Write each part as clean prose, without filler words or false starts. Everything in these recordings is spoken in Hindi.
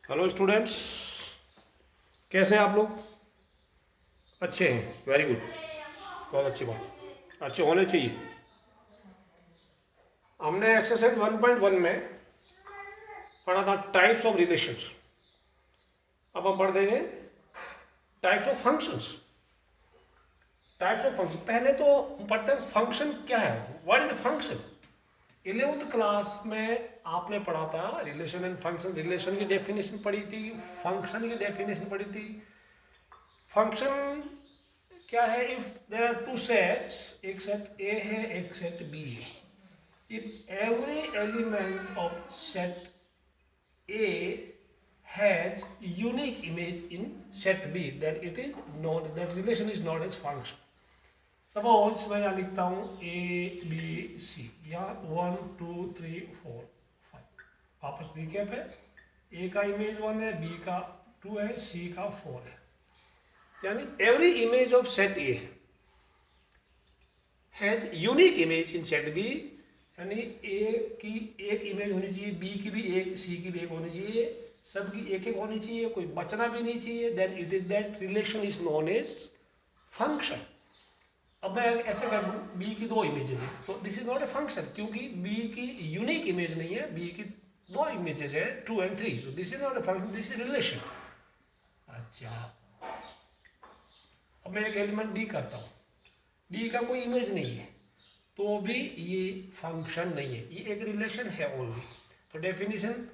हेलो स्टूडेंट्स, कैसे हैं आप लोग? अच्छे हैं, वेरी गुड, बहुत अच्छी बात, अच्छे होने चाहिए। हमने एक्सरसाइज 1.1 में पढ़ा था टाइप्स ऑफ रिलेशंस। अब हम पढ़ देंगे types of functions. Types of function, पहले तो हम पढ़ते हैं फंक्शन क्या है, what is function. 11th class में आपने पढ़ा था रिलेशन एंड फंक्शन। रिलेशन की डेफिनेशन पढ़ी थी, फंक्शन की डेफिनेशन पढ़ी थी। फंक्शन क्या है? If there are two sets, एक सेट ए है एक सेट बी है। If every element of set A has unique image in set B, then it is not, that relation is not as function. सपोज मैं यहाँ लिखता हूँ ए बी सी, यहाँ 1 2 3 4 5 वापस रिकैप है। ए का इमेज 1 है, बी का 2 है, सी का 4 है। यानी every image of set A has unique image in set B. यानी ए की एक इमेज होनी चाहिए, बी की भी एक, सी की भी एक होनी चाहिए, सबकी एक एक होनी चाहिए, कोई बचना भी नहीं चाहिए। Then it is that relation is known as function. अब मैं ऐसे कर दूं, बी की दो इमेजेज है तो this is not a function, क्योंकि बी की यूनिक इमेज नहीं है, बी की दो इमेजेज है 2 and 3, तो this is not a function, this is relation. अच्छा, अब मैं एक एलिमेंट डी करता हूँ, डी का कोई इमेज नहीं है तो भी ये फंक्शन नहीं है, ये एक रिलेशन है ओनली। तो डेफिनेशन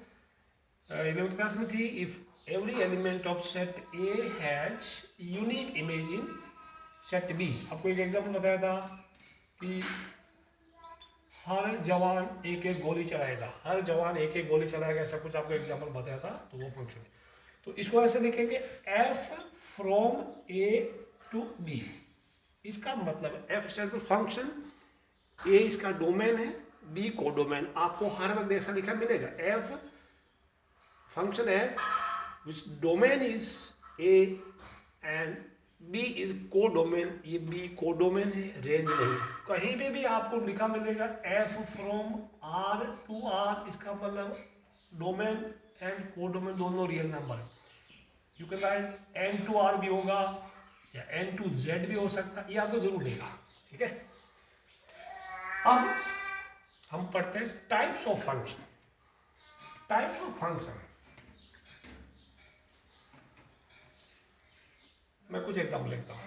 11th क्लास में थी, if every element of set A has unique image in set B. आपको एक एग्जाम्पल बताया था कि हर जवान एक एक गोली चलाएगा, हर जवान एक एक गोली चलाएगा, ऐसा कुछ आपको एग्जाम्पल बताया था, तो वो फंक्शन है। तो इसको ऐसे लिखेंगे f from A to B. इसका मतलब f stand for function, A इसका डोमेन है, बी को डोमेन। आपको हर वक्त ऐसा लिखा मिलेगा f function f which domain is A and B is codomain. ये बी को डोमेन है, रेंज नहीं। कहीं पे भी आपको लिखा मिलेगा f from R to R, इसका मतलब डोमेन एंड को डोमेन दोनों रियल नंबर है। You can write N to R भी होगा या एन टू जेड भी हो सकता है, ये आपको जरूर देगा। ठीक है, अब हम पढ़ते हैं types of function. Types of function, मैं कुछ एग्जाम्पल लिखता हूं।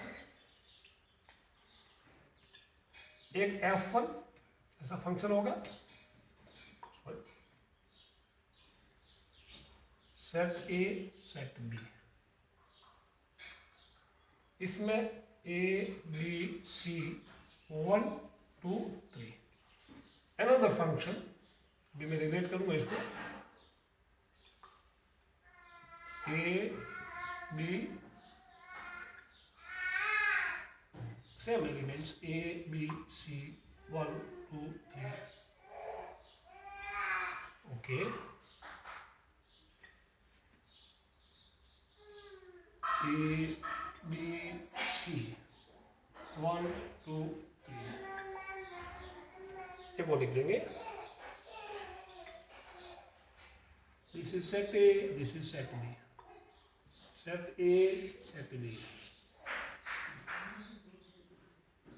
एक F1 ऐसा फंक्शन होगा, सेट ए सेट बी, इसमें A B C 1 2 3। Another function, भी मैं रिलेट करूंगा इसको, A B same elements A B C 1 2 3। Okay, A B C 1 2 3, ये वो लिख देंगे। This is set A, this is set B, set A set B,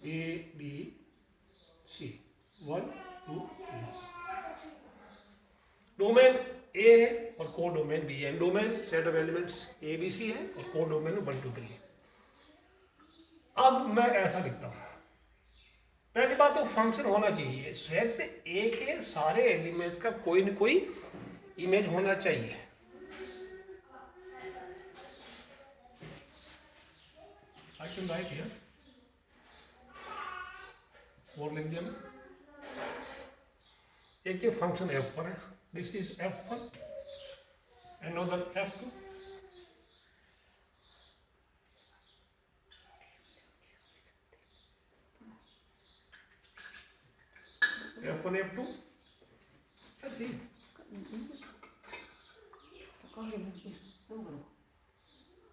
A B C 1 2 3। Domain A है और को डोमेन बी है। Domain set of elements A B सी है और को डोमेन 1 2 3 है। अब मैं ऐसा लिखता हूं, पहली बात तो फंक्शन होना चाहिए, सेट ए के सारे एलिमेंट्स का कोई न कोई इमेज होना चाहिए। आई कैन राइट हियर, और लिख दिया मैं। एक ये फंक्शन F1 है, this is F1, another F2, F1 F2 ऐसे ही।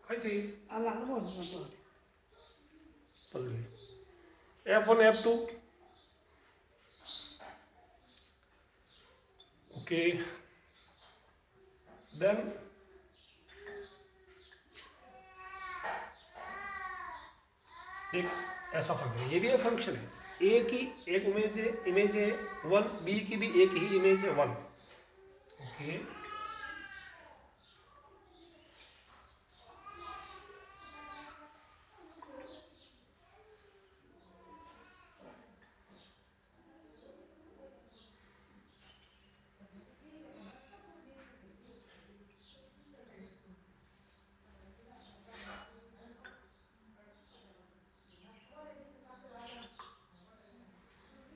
ऐसे ही F1 F2, okay, then एक ऐसा फंक्शन है, ये भी एक फंक्शन है, ए की एक इमेज है 1, बी की भी एक ही इमेज है 1। ओके,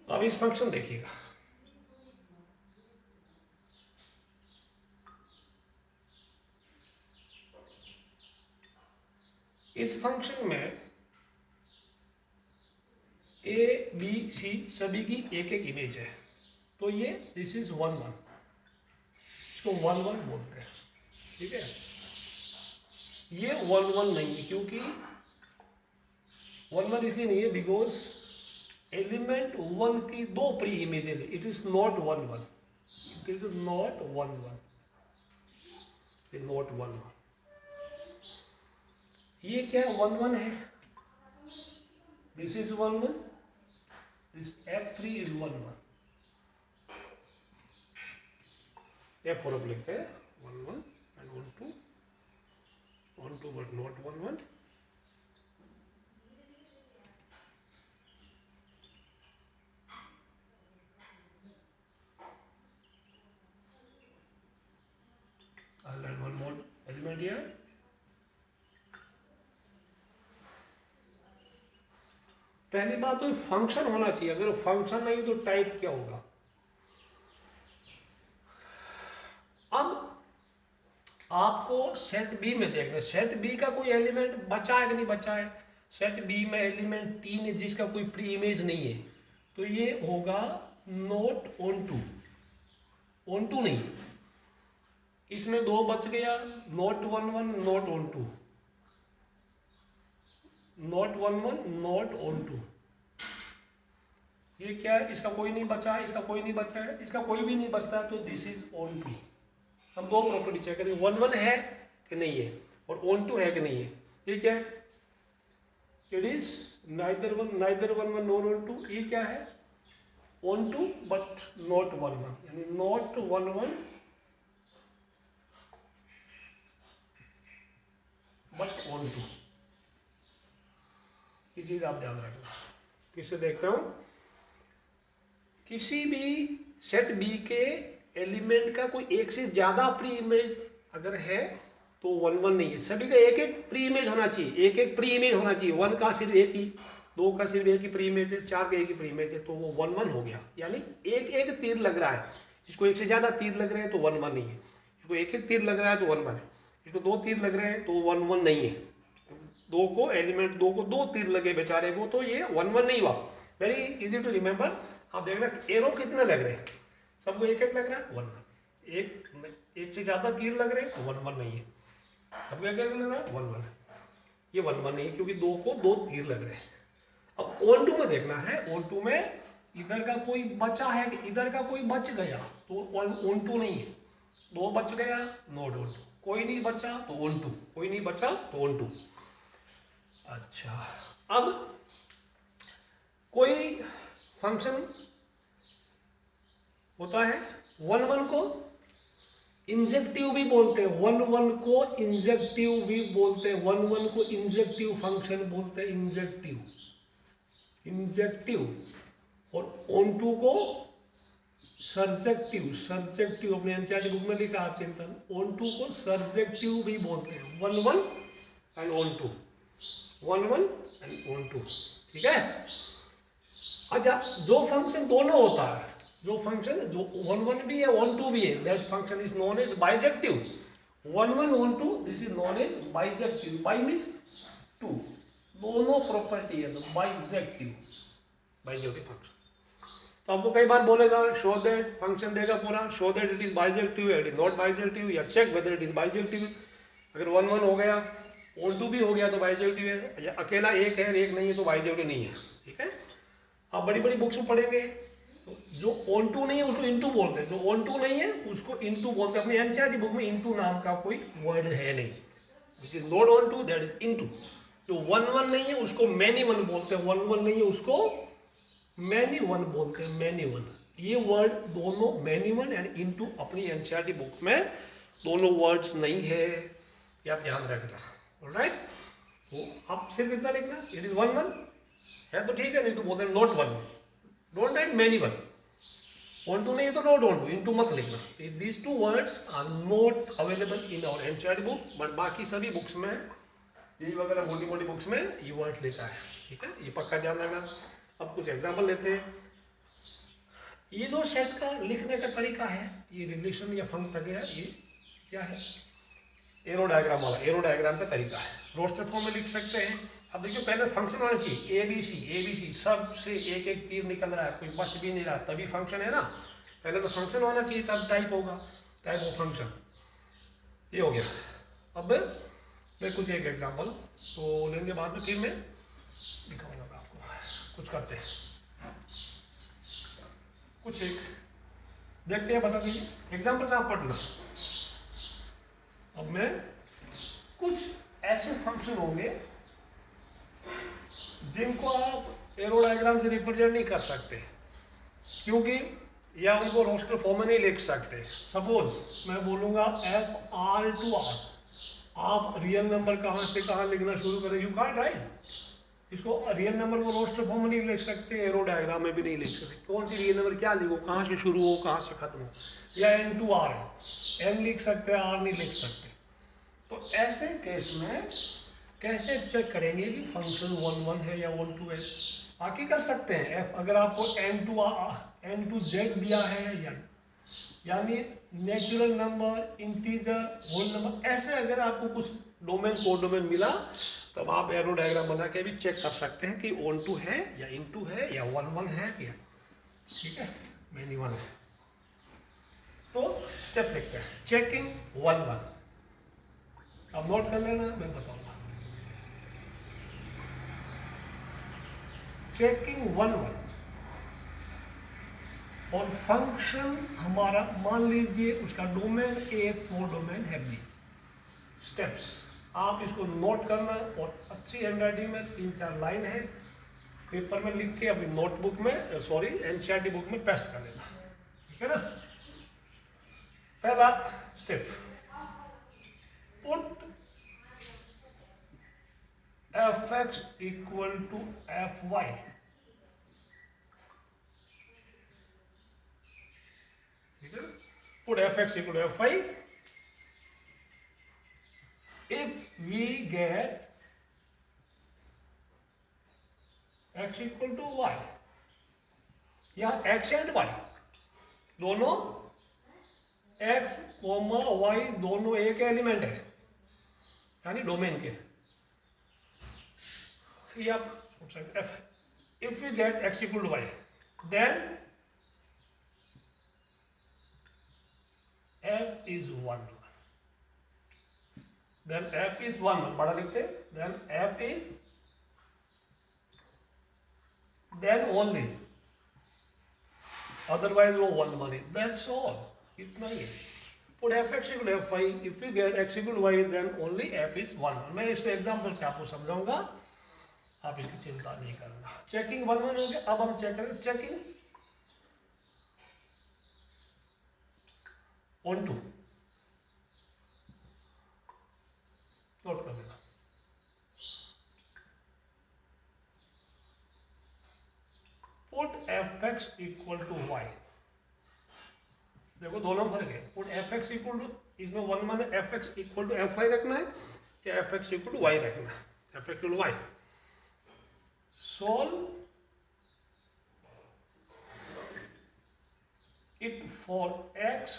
अब इस फंक्शन देखिएगा, इस फंक्शन में ए बी सी सभी की एक एक इमेज है, तो ये दिस इज 1 1, इसको 1 1 बोलते हैं। ठीक है, ये 1 1 नहीं है, क्योंकि 1 1 इसलिए नहीं है बिकॉज एलिमेंट 1 की दो प्री इमेजेस है, it is not 1 1, it is not 1 1, not 1 1। ये क्या 1 1 है, this is 1 1, this F3 is 1 1, F4 अब लिखते हैं 1 1 and 1 2, 1 2 but not 1 1। I'll add one more element here। पहली बात तो फंक्शन होना चाहिए, अगर फंक्शन नहीं तो टाइप क्या होगा। अब आपको सेट बी में देखना, सेट बी का कोई एलिमेंट बचा है कि नहीं बचा है। सेट बी में एलिमेंट 3 है जिसका कोई प्री इमेज नहीं है, तो ये होगा not onto, onto नहीं, इसमें 2 बच गया, not 1 1 not onto, not 1 1 not onto. ये क्या है, इसका कोई नहीं बचा है, इसका कोई नहीं बचा है, इसका कोई भी नहीं बचता है, तो दिस इज ऑन टू। हम 2 प्रॉपर्टी चेक करेंगे, 1 1 है कि नहीं है और ऑन टू है कि नहीं है। ये क्या है, it is neither one not onto. ये क्या है, ऑन टू बट नॉट 1 1, यानी नॉट 1 1 बट ऑन टू। ये चीज आप ध्यान रखना। किसे देखता हूं, किसी भी सेट बी के एलिमेंट का कोई एक से ज्यादा प्री इमेज अगर है तो 1 1 नहीं है, सभी का एक एक प्री इमेज होना चाहिए, एक एक प्री इमेज होना चाहिए। 1 का सिर्फ एक ही, 2 का सिर्फ एक ही प्री इमेज है, 4 का एक ही प्री इमेज है, तो वो 1 1 हो गया। यानी एक एक तीर लग रहा है, इसको एक से ज्यादा तीर लग रहे हैं तो 1 1 नहीं है, इसको एक एक तीर लग रहा है तो 1 1 है, इसको 2 तीर लग रहे हैं तो 1 1 नहीं है। 2 को एलिमेंट 2 को 2 तीर लगे बेचारे को, तो ये 1 1 नहीं हुआ। Very easy to remember. आप देखना एरो कितने लग रहे हैं, सबको एक एक लग रहा है 1 1, एक से ज्यादा तीर लग रहे हैं तो 1 1 नहीं है, सबको एक एक लग रहा है 1 1, ये 1 1 नहीं है क्योंकि 2 को 2 तीर लग रहे हैं। अब ऑन टू में देखना है, ऑन टू में इधर का कोई बचा है कि इधर का कोई बच गया तो ऑन टू नहीं है, 2 बच गया नोट ऑन टू, कोई नहीं बचा तो ऑन टू, कोई नहीं बचा तो ऑन टू। अच्छा, अब कोई फंक्शन होता है 1 1 को इंजेक्टिव भी बोलते हैं, 1 1 को इंजेक्टिव भी बोलते हैं, 1 1 को इंजेक्टिव फंक्शन बोलते हैं, इंजेक्टिव। और ऑन टू को सर्जेक्टिव अपने एनसीईआरटी बुक में लिखा आप चिंतन, ऑन टू को सर्जेक्टिव भी बोलते हैं, 1 1 and onto, 1 1 and onto. ठीक है। अच्छा, जो फंक्शन दोनों होता है, जो फंक्शन जो 1 1 भी है 1 2 भी है, that function is known as bijective. 1 1 1 2 this is known as bijective. Bi means 2, दोनों प्रॉपर्टी है तो बाइजेक्टिव फंक्शन। तो आपको कई बार बोलेगा शो दैट, फंक्शन देगा पूरा, show that it is bijective, it is not bijective, या check whether it is bijective. अगर 1 1 हो गया, ऑन टू भी हो गया तो बाइजेक्टिव है, या अकेला एक है एक नहीं है तो बाइजेक्टिव नहीं है। ठीक है। आप बड़ी बड़ी बुक्स में पढ़ेंगे तो जो ऑन टू नहीं है उसको इनटू बोलते हैं, जो ऑन टू नहीं है उसको इनटू बोलते हैं। अपनी एनसीईआरटी बुक में इनटू नाम का कोई वर्ड है नहीं, which is not onto that is into. जो 1 1 नहीं है उसको मैनी वन बोलते हैं, 1 1 नहीं है उसको मैनी वन बोलते हैं, मैनी वन। ये वर्ड दोनों मैनी वन एंड इनटू अपनी एनसीईआरटी बुक में दोनों वर्ड्स नहीं है, ये आप ध्यान रखना। ऑलराइट, तो आप सिर्फ इतना लिखना, इट इज 1 1 है तो ठीक है, नहीं तो बोलते हैं not 1, don't write many one. 1 2 नहीं है तो नो डोंट, इनटू मत लिखना। These two words are not available in our NCERT book, but बाकी सभी बुक्स में, ये वगैरह मोटी मोटी बुक्स में ये वर्ड लिखा है, ठीक है, ये पक्का ध्यान रखना। अब कुछ एग्जाम्पल लेते हैं। ये जो सेट का लिखने का तरीका है, ये रिलेशन या फंक्शन है, ये क्या है, एरो डायग्राम वाला, एरो डायग्राम का तरीका है। रोस्टर फॉर्म में लिख सकते हैं। अब देखिए पहले फंक्शन होना चाहिए, एबीसी सब से एक एक तीर निकल रहा है, कोई बच भी नहीं रहा, तभी फंक्शन है ना। पहले तो फंक्शन होना चाहिए तब टाइप होगा, टाइप ऑफ फंक्शन। ये हो गया। अब मैं कुछ एक एग्जांपल तो लेंगे बाद में, फिर मैं दिखाऊंगा आपको। कुछ करते हैं, कुछ एक देखते हैं, बता दीजिए एग्जाम्पल से आप पढ़ लो। अब मैं कुछ ऐसे फंक्शन होंगे जिनको आप एरो डायग्राम से रिप्रेजेंट नहीं कर सकते, क्योंकि या उनको रोस्टर फॉर्म में नहीं लिख सकते। सपोज मैं बोलूंगा FR to R, आप रियल नंबर कहाँ से कहाँ लिखना शुरू करें, यू कांट राइट। इसको रियल नंबर को रोस्टर फॉर्म में नहीं लिख सकते, एरो डायग्राम में भी नहीं लिख सकते। कौन सी रियल नंबर क्या लिखो, कहाँ से शुरू हो कहाँ से खत्म हो, या N to R है, N लिख सकते हैं R नहीं लिख सकते। तो ऐसे केस में कैसे चेक करेंगे कि फंक्शन 1 1 है या 1 2 है। बाकी कर सकते हैं, अगर आपको N to Z दिया है, यानी natural number, integer, whole number, ऐसे अगर आपको कुछ डोमेन कोड डोमेन मिला तब आप एरो डायग्राम बना के भी चेक कर सकते हैं कि 1 2 है या इनटू है या 1 1 है क्या, ठीक है, मैनी वन है। तो स्टेप लिखते हैं, चेकिंग 1 1। अब नोट कर लेना, मैं बताऊंगा। चेकिंग 1 1 और फंक्शन हमारा मान लीजिए उसका डोमेन A को डोमेन है B। स्टेप्स आप इसको नोट करना और अच्छी हैंडराइटिंग में 3-4 लाइन है, पेपर में लिख के अपनी नोटबुक में, सॉरी एनसीईआरटी बुक में पेस्ट कर लेना, ठीक है ना। पहला step, put fx equal to fy। ठीक है, put fx equal to fy if we get x equal to y, या x एंड y दोनों, x कोमा y दोनों एक एलिमेंट है, यानी डोमेन के। if we get x equal to y, then f is 1 then f is 1, बड़ा लिखते, then f is, then only, otherwise वो 1 1 है, that's all, इतना ही है। put fx equal to fy, if we get x equal to y, then only f is 1। मैं इसको एग्जांपल से आपको समझाऊंगा, आप इसकी चिंता नहीं करना। चेकिंग 1 1 हो गया। अब हम चेक करें चेकिंग 1 2, नोट कर लेना। Put fx equal to y, देखो दोनों फर्क है। पुट fx इक्वल टू, इसमें 1 1 fx इक्वल टू fy रखना है या fx इक्वल टू y रखना है, fx equal to y। solve it for x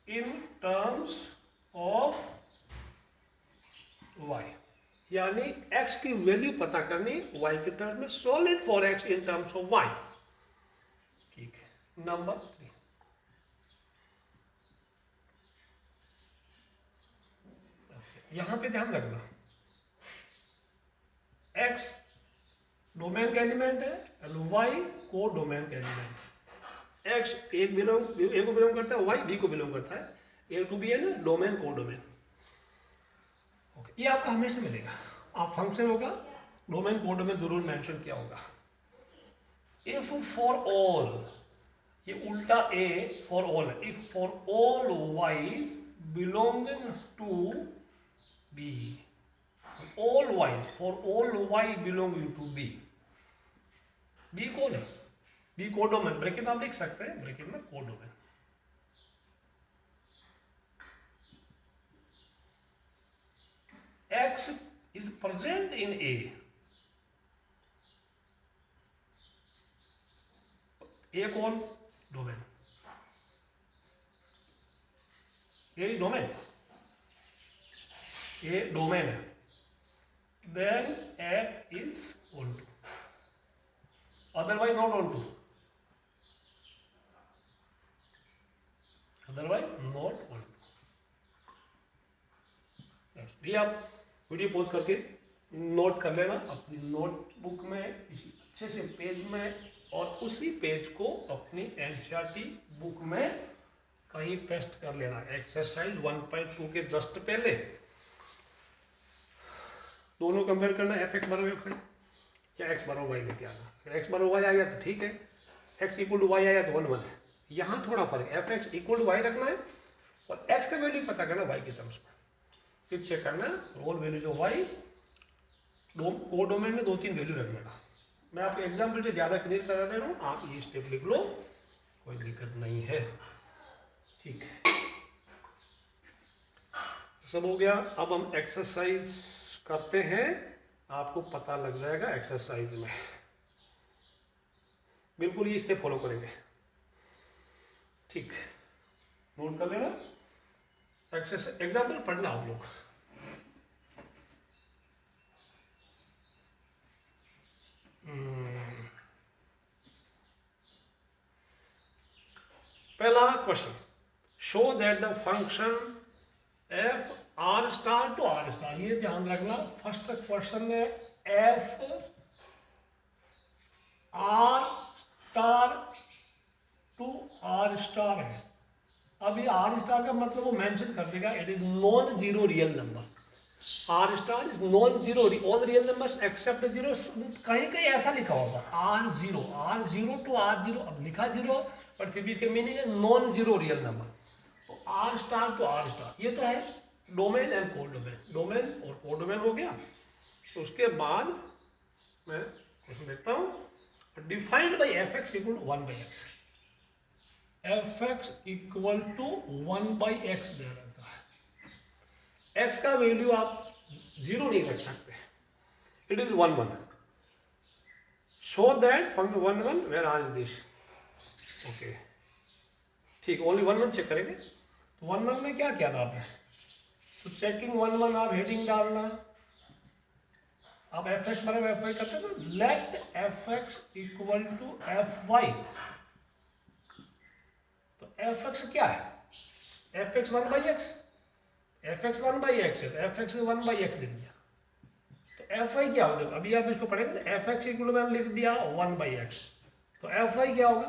in terms of y, यानी x की वैल्यू पता करनी y के टर्म में, solve it for x in terms of y। ठीक है, नंबर 3, यहां पे ध्यान रखना, x डोमेन का एलिमेंट है और y को डोमेन का एलिमेंट है। x ए को बिलोंग करता है, y b को बिलोंग करता है, A to B है ना, डोमेन को डोमेन। ये आपका हमेशा मिलेगा। आप फंक्शन होगा, डोमेन कोड में जरूर मेंशन किया होगा। इफ फॉर ऑल, ये उल्टा ए फॉर ऑल है। If for all y belonging to B, all y, for all y belonging to B, B कौन है? बी कोडोमेन, ब्रैकेट में आप लिख सकते हैं, ब्रैकेट में codomain. X is present in A, A कौन? डोमेन, ये डोमेन, ये डोमेन है। Then x is onto, otherwise not onto, otherwise not onto. ये आप वीडियो पॉज करके नोट कर लेना अपनी नोटबुक में, किसी अच्छे से पेज में, और उसी पेज को अपनी एनसीईआरटी बुक में कहीं पेस्ट कर लेना। एक्सरसाइज 1.2 के जस्ट पहले दोनों कंपेयर करना, एफ एक्स बराबर एफ या एक्स बराबर वाई लेके आना। अगर एक्स बराबर वाई आ गया तो ठीक है, एक्स इक्वल टू वाई आया तो 1 1 है। यहाँ थोड़ा फर्क, f x equal to y रखना है और एक्स का वैल्यू पता करना वाई के टर्म्स में। फिर चेक करना रोल वैल्यू जो वाई, को डोमेन में 2-3 वैल्यू रख लेना। मैं आपको एग्जाम्पल से ज़्यादा क्लियर करा दे रहा हूँ, आप ये स्टेप लिख लो, कोई दिक्कत नहीं है। ठीक, सब हो गया। अब हम एक्सरसाइज करते हैं, आपको पता लग जाएगा एक्सरसाइज में। बिल्कुल ये स्टेप फॉलो करेंगे, ठीक, नोट कर लेना। एक्सरसाइज एग्जाम्पल पढ़ना आप लोग। पहला question, show that the function f R star to R star, ये ध्यान रखना। फर्स्ट क्वेश्चन में f R star to R star है। अभी आर स्टार का मतलब वो मेंशन कर देगा, it is non zero real number. R star is non zero, all real numbers except zero. कहीं कहीं ऐसा लिखा होगा R zero to R zero, अब लिखा जीरो पर फिर भी इसके मीनिंग है नॉन जीरो रियल नंबर। तो R star to R star, ये तो है डोमेन एंड कोडोमेन, डोमेन और कोडोमेन हो गया। तो उसके बाद मैं क्वेश्चन देखता हूँ, defined by F x equal to 1/x, f x equal to 1/x दे रखा है। एक्स का वैल्यू आप जीरो नहीं रख सकते, it is 1 1। Show that function 1 1 where R is this, okay ठीक, ओनली 1 1 चेक करेंगे। तो 1 1 में क्या क्या नाम है, तो चेकिंग 1 1 आप हेडिंग डालना। आप एफ एक्स बराबर एफ वाई करते हैं ना, let f x equal to f y. तो एफ एक्स क्या है, F x 1/x, f x 1/x है, तो एफ एक्स 1/x लिख दिया। तो एफ आई क्या होगा, अभी आप इसको पढ़ेंगे, एफ एक्स इक्वल मैंने लिख दिया 1/x, तो एफ आई क्या होगा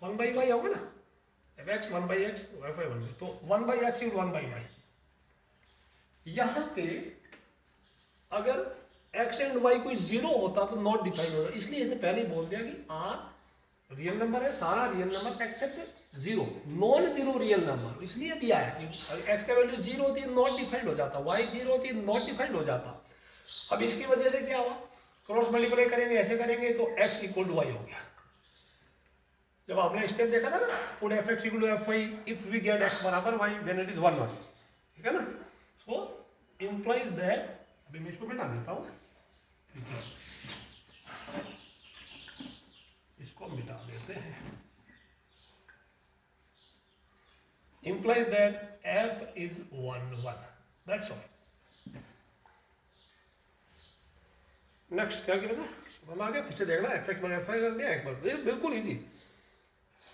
1/y होगा ना, F x 1/x, F I 1, तो 1/x इक्वल 1/y। यहाँ पे अगर x एंड y कोई जीरो होता तो नॉट डिफाइंड होता, इसलिए इसने पहले ही बोल दिया कि r रियल नंबर है, सारा real number except zero, non zero real number, इसलिए दिया है कि x का वैल्यू जीरो होती है नॉट डिफाइंड हो जाता, y जीरो होती है नॉट डिफाइंड हो जाता। अब इसकी वजह से क्या हुआ, क्रॉस मल्टीप्लाई करेंगे, ऐसे करेंगे तो x इक्वल टू वाई हो गया। जब आपने स्टेप देखा था ना, put f x equal to f y, if we get x बराबर y देन इट इज 1 1, ठीक है ना। सो इंप्लाइज दैट, अभी मैं इसको मिटा देता हूँ, ठीक है, इसको मिटा देते हैं। Implies that f is 1 1, that's all. Next क्या किया था, हम आगे फिर से देखना, एफ एक्स एफ वाई कर दिया, एक बार बिल्कुल easy.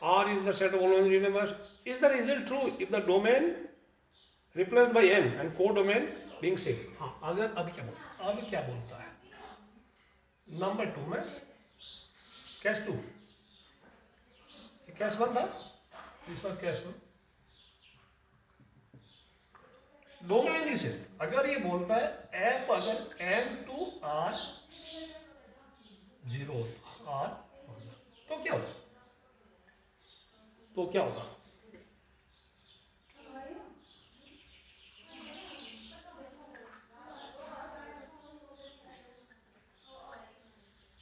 R is the set of all known universe. Is the result true if the domain replaced by n and codomain being same? हाँ, अगर अभी क्या बोलता है, नंबर 2 में कैश 2, कैश 1 था, इस बार कैश 1, डोमेन इज अगर ये बोलता है एफ अगर एम टू आर 0 आर तो क्या होगा, तो क्या होगा?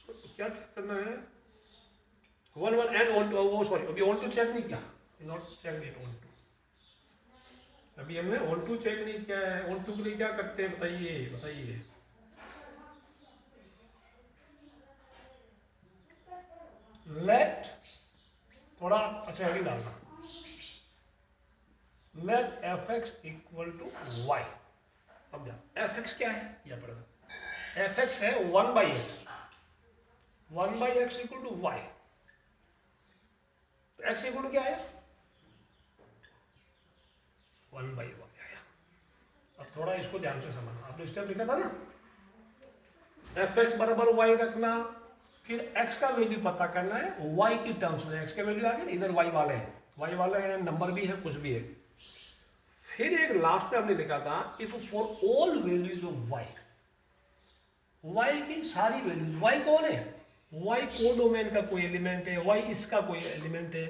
तो क्या चेक करना है? 1 1 एंड ऑन टू, वो सॉरी अभी ऑन टू चेक नहीं किया, not check it onto, अभी हमने ऑन टू चेक नहीं किया है। ऑन टू के लिए क्या करते हैं बताइए बताइए? लेट, थोड़ा अच्छा अभी डालना, let f x equal to y. अब ध्यान, एफ एक्स क्या है यहाँ पर? एफ एक्स है 1 by x, 1 by x equal to y. तो एक्स इक्वल टू क्या है? 1 बाई वाई आया। अब थोड़ा इसको ध्यान से समझना, आपने स्टेप लिखा था ना, एफ एक्स बराबर वाई रखना, फिर एक्स का वैल्यू पता करना है वाई की टर्म्स में। एक्स का वैल्यू आ गया, इधर वाई वाले हैं, वाई वाले हैं, नंबर भी है, कुछ भी है। फिर एक लास्ट में हमने लिखा था if for all values of y, y की सारी वैल्यूज, वाई कौन है? वाई कोडोमेन का कोई एलिमेंट है, वाई इसका कोई एलिमेंट है,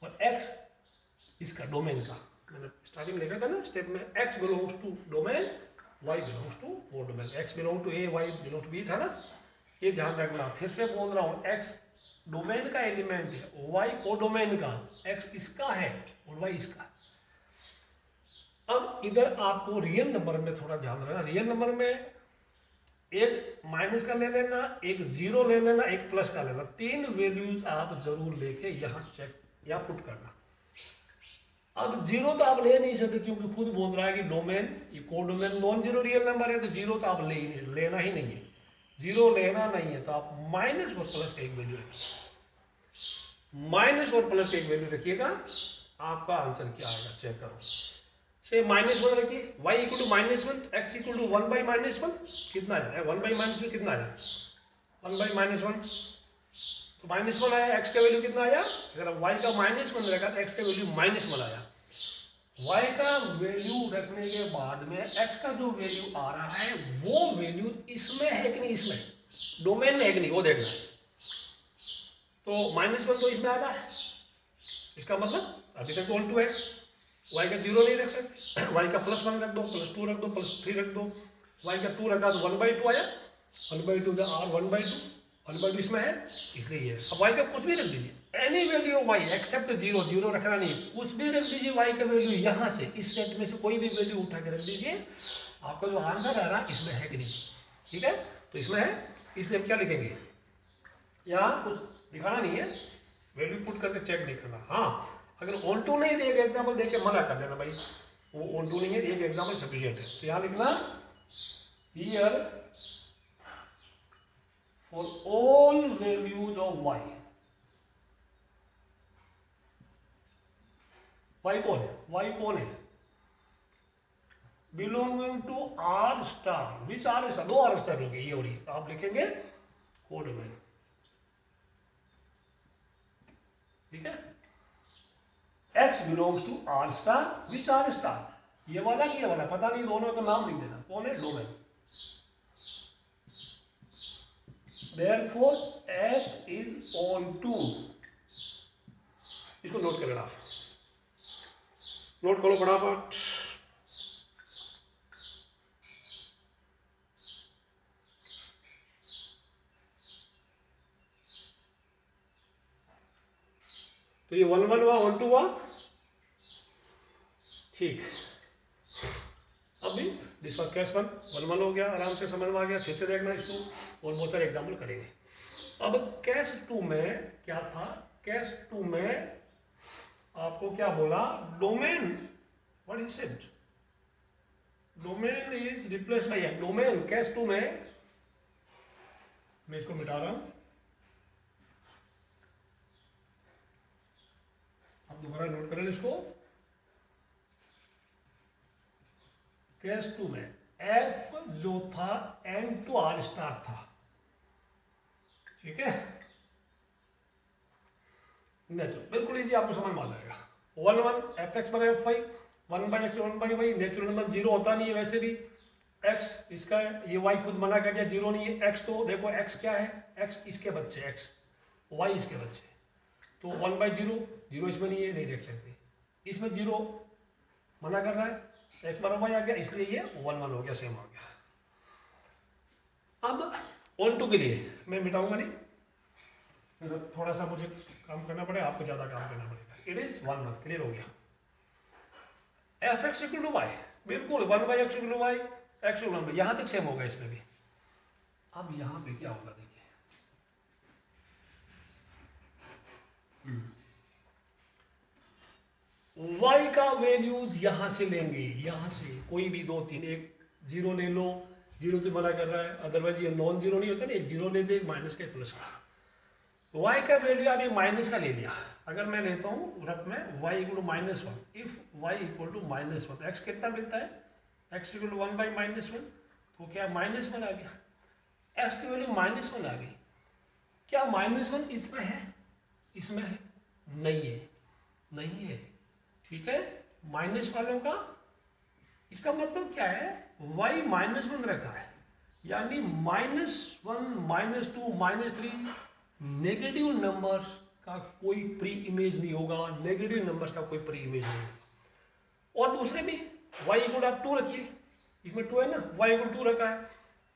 और एक्स इसका डोमेन का। मैंने स्टार्टिंग में लिखा था ना स्टेप में, x belongs to domain, y belongs to codomain, x belong to A, y belong to B था ना, ये ध्यान रखना। फिर से बोल रहा हूँ, एक्स डोमेन का एलिमेंट है, वाई कोडोमेन का, एक्स इसका है और वाई इसका है। अब इधर आपको रियल नंबर में थोड़ा ध्यान रखना, रियल नंबर में एक माइनस का ले लेना, एक जीरो ले लेना, एक प्लस का लेना, 3 वैल्यूज आप जरूर लेके यहाँ चेक या पुट करना। अब जीरो तो आप ले नहीं सकते क्योंकि खुद बोल रहा है कि डोमेन, ये codomain non zero real number है, तो जीरो तो आप लेना ही नहीं है, जीरो लेना नहीं है। तो आप माइनस और प्लस का एक वैल्यू रखिए, माइनस और प्लस का एक वैल्यू रखिएगा, आपका आंसर क्या आएगा चेक करो। से -1 रखिए, y equal to -1, x equal to 1 by -1, कितना आया? 1 बाई -1 कितना आया? 1 बाई -1, तो -1 आया। x का वैल्यू कितना आया? अगर y का -1 रखा तो x का वैल्यू -1 आया। y का वैल्यू रखने के बाद में x का जो वैल्यू आ रहा है वो वैल्यू इसमें है कि नहीं, इसमें डोमेन में है कि नहीं, वो देखना है। तो -1 तो इसमें आता है, इसका मतलब अभी तक ऑन टू है, y का 0 नहीं रख सकते, y का +1 रख दो, +2 रख दो, +3 रख दो, y का 2 रखा तो 1/2 आया, 1/2 का r 1/2, 1/2 इसमें है इसलिए ये। अब y का कुछ भी रख दीजिए, any value of y except 0, 0 रखना नहीं, कुछ भी रख दीजिए y का वैल्यू, यहाँ से इस सेट में से कोई भी वैल्यू उठा के रख दीजिए, आपका जो आंसर आ रहा है इसमें है कि नहीं, ठीक है? तो इसमें है, इसलिए हम क्या लिखेंगे, यहाँ कुछ दिखाना नहीं है, वैल्यू पुट करके चेक नहीं करना। हाँ, अगर ऑन टू नहीं है, एक एग्जाम्पल देख के मना कर देना भाई वो ऑन टू नहीं है, एक एग्जाम्पल सफिशिएंट है। तो यहाँ लिखना here for all values of y, y कौन है? y कौन है? Belonging to r star, which r star, 2 r star होंगे ये और ये, आप लिखेंगे कोड में, ठीक है? x belongs to r star, which r star, ये वाला कि ये वाला पता नहीं, दोनों का नाम लिख देना, कौन है? Domain. Therefore f is on 2, इसको नोट कर लेना, नोट करो फटाफट। तो ये 1 1 हुआ, 1 2 हुआ, ठीक। अभी दिस वाज केस 1, 1 1 हो गया, आराम से समझ में आ गया। फिर से देखना इसको और बहुत सारे एग्जाम्पल करेंगे। अब केस 2 में क्या था? केस 2 में आपको क्या बोला? Domain, what he said, domain is replace by x. Domain case 2 में, मैं इसको मिटा रहा हूं, आप दोबारा नोट करें इसको। केस 2 में f जो था n टू r स्टार था, ठीक है? नहीं तो बिल्कुल इजी, आपको समझ में आ जाएगा। 1 1 एफ एक्स बराबर f y, 1/x 1/y, natural number zero होता नहीं है वैसे भी। x इसका है, ये y खुद मना कर दिया जीरो नहीं है। x तो देखो x क्या है, x इसके बच्चे, x y इसके बच्चे, तो 1/0, जीरो इसमें नहीं है, नहीं देख सकते। इसमें जीरो मना कर रहा है, x बराबर आ गया, इसलिए ये 1 1 हो गया, सेम हो गया। अब ऑन टू के लिए मैं मिटाऊंगा नहीं, फिर थोड़ा सा मुझे काम करना पड़ेगा, आपको ज्यादा काम करना पड़ेगा। इट इज 1 1, क्लियर हो गया। fx इक्वल टू y, बिल्कुल 1/x equal to y, x equal to 1, यहां तक सेम होगा इसमें भी। अब यहां पे क्या होगा देखिए, y का वैल्यूज यहां से लेंगे, यहां से कोई भी 2 3, एक जीरो ले लो, जीरो तो मना कर रहा है, अदरवाइज ये नॉन जीरो नहीं होता ना, एक जीरो ले दे, एक माइनस का, एक प्लस का। y का वैल्यू अभी माइनस का ले लिया, अगर मैं लेता हूँ रफ में y equal to -1, if y equal to -1 तो x कितना मिलता है, x इक्वल टू 1/-1, तो क्या -1 आ गया, x की वैल्यू -1 आ गई। क्या -1 इसमें है, इसमें है नहीं है, नहीं है, ठीक है। माइनस वालों का इसका मतलब क्या है, y -1 रखा है, यानी -1 -2 -3 नेगेटिव नंबर्स का कोई प्री इमेज नहीं होगा, नेगेटिव नंबर्स का कोई प्री इमेज नहीं होगा। और दूसरे भी y इक्वल आप 2 रखिए, इसमें 2 है ना, y इक्वल 2 रखा है,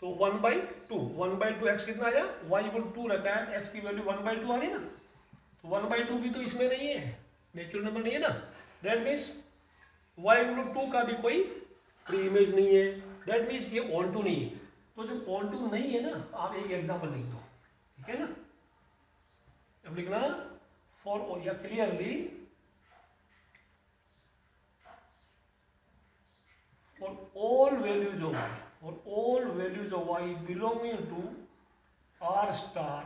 तो 1/2 x कितना आया, y इक्वल 2 रखा है, x की वैल्यू 1/2 आ रही ना, तो 1/2 भी तो इसमें नहीं है, नेचुरल नंबर नहीं है ना, दैट मीन्स y इक्वल 2 का भी कोई प्री इमेज नहीं है, दैट मीन्स ये ऑन टू नहीं है। तो जब ऑन टू नहीं है ना, आप एक एग्जांपल लिख दो, ठीक है ना। अब लिखना फॉर या clearly for all values of y, for all values of y belonging to r star,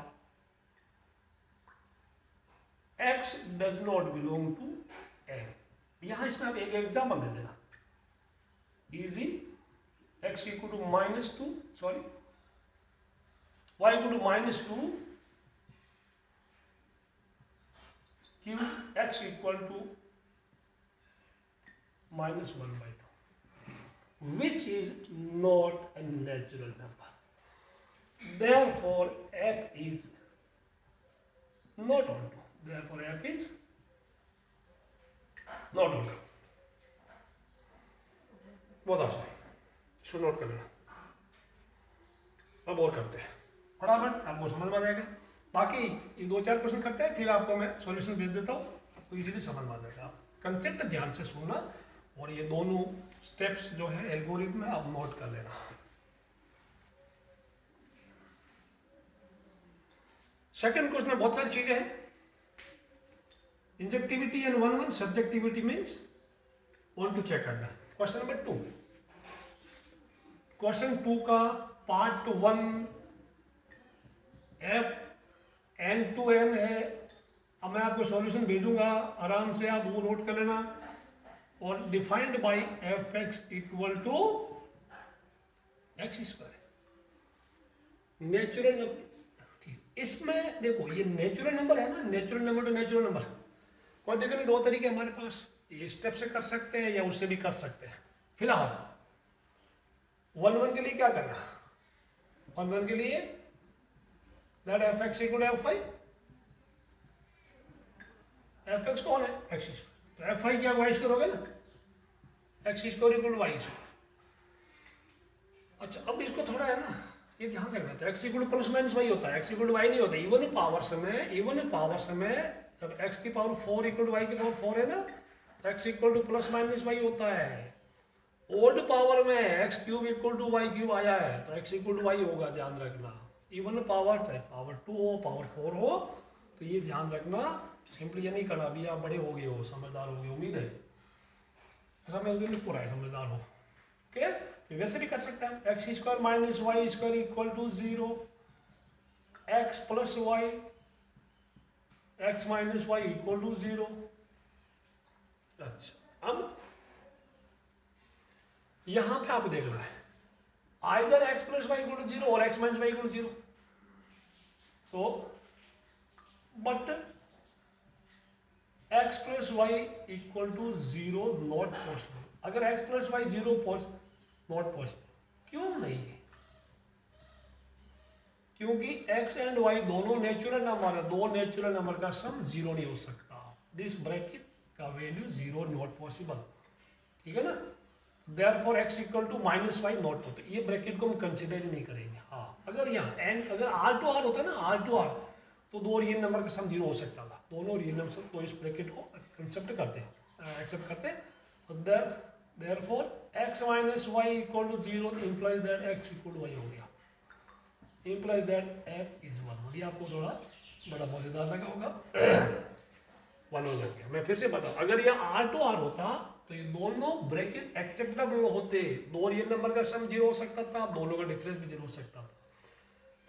x does not belong to n। यहां इसमें आप एक एग्जाम्पल दे देना, easy, x equal to -2, sorry y equal to -2, q x equal to -1/2, which is not a natural number, therefore f is not onto, therefore f is not onto। बहुत आसान, इसको नोट कर लेना। अब और करते हैं फटाफट, आपको समझ में आ जाएगा। बाकी ये 2-4 क्वेश्चन करते हैं, फिर आपको मैं सॉल्यूशन भेज देता हूँ, आपको इजीली समझ में आ जाएगा। आप कंसेप्ट ध्यान से सुनना, और ये दोनों स्टेप्स जो है एल्गोरिथम है, आप नोट कर लेना। सेकंड क्वेश्चन में बहुत सारी चीजें हैं, injectivity and 1 1, subjectivity means onto check करना। क्वेश्चन नंबर 2, क्वेश्चन 2 का part 1 f n to n है। अब मैं आपको सॉल्यूशन भेजूंगा, आराम से आप वो नोट कर लेना। और defined by f x equal to x², natural number. इसमें देखो ये नेचुरल नंबर है ना, natural number to natural number, कोई देखो नहीं, 2 तरीके हमारे पास, ये स्टेप से कर सकते हैं या उससे भी कर सकते हैं। फिलहाल 1 1 के लिए क्या करना, 1 1 के लिए that f x equal to f(y), f x कौन है, x², तो f(y) क्या y² होगा ना, x² इक्वल टू y²। अच्छा, अब इसको थोड़ा है ना, ये ध्यान रखना था, x इक्वल टू +-y होता है, x इक्वल टू y नहीं होता। इवन पावर्स में जब x की पावर 4 इक्वल टू y की पावर 4 है ना, तो x इक्वल टू +-y होता है। ओड पावर में x³ इक्वल टू y³ आया है, तो x इक्वल टू y होगा, ध्यान रखना। इवन पावर्स है, पावर 2 हो, पावर 4 हो, तो ये ध्यान रखना। सिंपली ये नहीं करना, अभी आप बड़े हो गए हो, समझदार हो गए, उम्मीद है ऐसा मैं उस दिन पूरा है, समझदार हो, ओके। वैसे भी कर सकते हैं, x² - y² equal to 0, x + y, x - y equal to 0। अच्छा, अब यहां पे आपको देखना है, either x + y equal to 0 और x - y इक्वल टू 0। तो but x plus y equal to 0 not possible. अगर x plus y 0 not possible, क्यों नहीं है? क्योंकि x एंड y दोनों नेचुरल नंबर है, दो नेचुरल नंबर का सम 0 नहीं हो सकता। दिस ब्रैकेट का वैल्यू 0 नॉट पॉसिबल, ठीक है ना। Therefore x equal to minus y not होता है, ये ब्रैकेट को हम कंसिडर ही नहीं करेंगे। हाँ, अगर यहाँ एंड अगर r टू r होता है ना, r टू r, तो दो रियल नंबर का सम 0 हो सकता था, दोनों रियल नंबर, तो इस ब्रैकेट को कंसेप्ट करते हैं, एक्सेप्ट करते हैं। तो therefore x minus y equal to 0 implies that x equal to y हो गया, इंप्लाइज दैट f इज 1। ये आपको थोड़ा बड़ा मजेदार लगा होगा। 1 हो गया। मैं फिर से बताऊं, अगर ये r टू r होता तो ये दोनों ब्रैकेट एक्सेप्टेबल होते, दो रियल नंबर का सम 0 हो सकता था, दोनों का डिफरेंस भी 0 हो सकता था।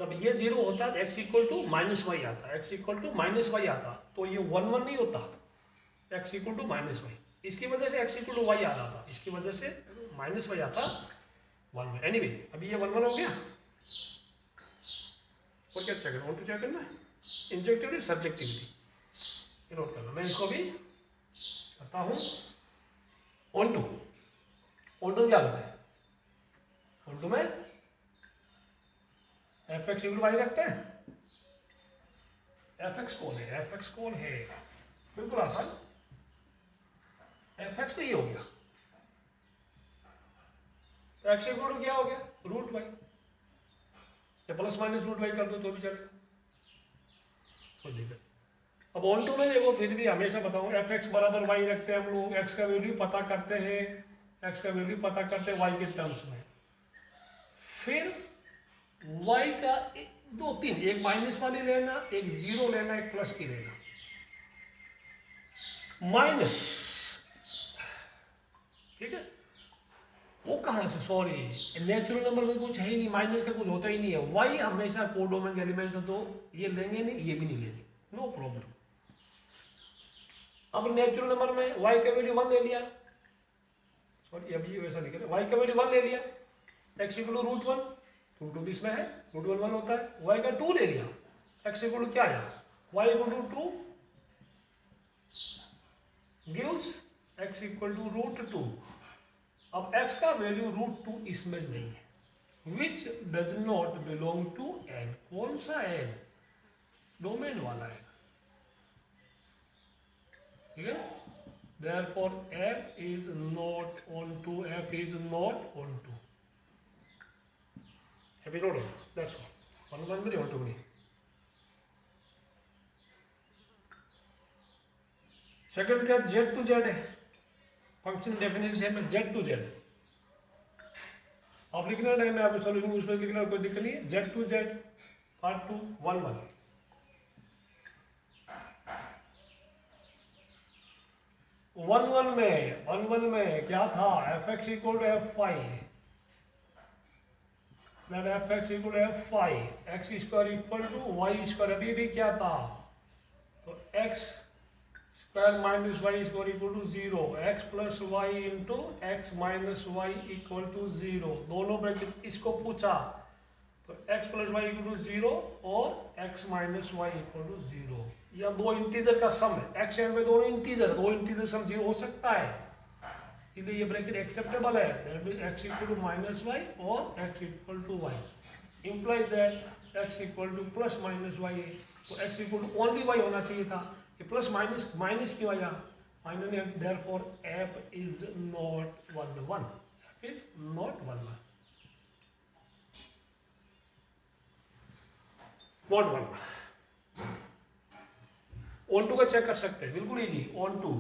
तब ये 0 होता है, x equal to minus y आता, x equal to minus y आता, तो ये 1 1 नहीं होता, x equal to minus y. इसकी वजह से x इक्वल टू वाई आ रहा था, इसकी वजह से माइनस वाई आता 1 में। एनीवे अभी ये 1 1 हो गया। और क्या चेक करना, ऑन टू चेक करना, इंजेक्टिविटी सब्जेक्टिविटी नोट करना। मैं इसको भी करता हूँ ऑन टू। ऑन टू क्या होता है? ऑन टू में एफ एक्स इक्वल वाई रखते हैं। एफ एक्स कौन है? एफ एक्स कौन है? बिल्कुल आसान, एफ एक्स तो ये हो गया, तो एक्स इक्वल टू क्या हो गया? रूट वाई, या प्लस माइनस रूट वाई कर दो तो भी चलेगा, कोई दिक्कत। अब ऑन टू में देखो, फिर भी हमेशा बताऊं, एफ एक्स बराबर वाई रखते हैं हम लोग, एक्स का वैल्यू पता करते हैं, एक्स का वैल्यू पता करते हैं वाई के टर्म्स में। फिर वाई का दो तीन, एक माइनस वाली लेना, एक जीरो लेना, एक प्लस की लेना। माइनस, ठीक है, वो कहां से? सॉरी, नेचुरल नंबर में कुछ है ही नहीं, माइनस का कुछ होता ही नहीं है। वाई हमेशा कोडोमेन एलिमेंट, तो ये लेंगे नहीं, ये भी नहीं लेंगे, नो प्रॉब्लम। अब नेचुरल नंबर में y का वैल्यू 1 ले लिया, सॉरी अभी वैसा नहीं करें, y का वैल्यू 1 ले लिया, x equal to root 1, root 2 इसमें है, रूट 1 1 होता है। y का 2 ले लिया, x इक्वल टू क्या आया? y equal to 2 gives x equal to root 2। अब x का वैल्यू रूट 2 इसमें नहीं है, which does not belong to n। कौन सा n? डोमेन वाला है, ठीक है। Therefore f is not onto, f is not onto, f is not onto, that's all। 1 1 में onto नहीं। सेकंड क्या? z टू z है, फंक्शन डेफिनेशन में z टू z। आप लिखना टाइम में आपको सॉल्यूशन उसमें लिखना, कोई दिक्कत नहीं है। z to z part 2 1 1। 1 1 में क्या था? F x equal to f five, that f x equal to f five, x square equal to y square. अभी भी क्या था? तो x square minus y square equal to 0, x plus y into x minus y equal to 0, दोनों ब्रैकेट। इसको पूछा तो x plus y equal to 0 और x minus y equal to 0, या दो इंटीजर का सम है, x एंड y दोनों इंटीजर, दो इंटीजर सम 0 हो सकता है, इसलिए ये ब्रैकेट एक्सेप्टेबल है। That means x equal to minus y और x equal to y, implies that x equal to plus minus y है, तो x equal to only y होना चाहिए था, ये प्लस माइनस माइनस क्यों आया? Minus, therefore f is not 1 1, f is not 1 1, not 1 1। On to का चेक कर सकते हैं, बिल्कुल easy. Onto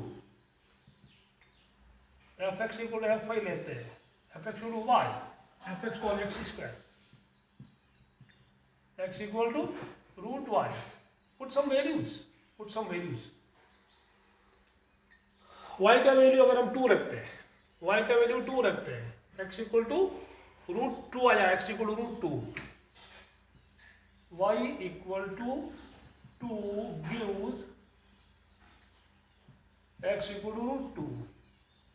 f x equal to f five लेते हैं, f x equal to y, f x को x square, x equal to root y, put some values, put some values. Y का वैल्यू अगर हम 2 रखते हैं, वाई का वैल्यू 2 रखते हैं, एक्स इक्वल टू रूट 2 आया, x equal to root 2, y equal to 2 gives x equal to root 2,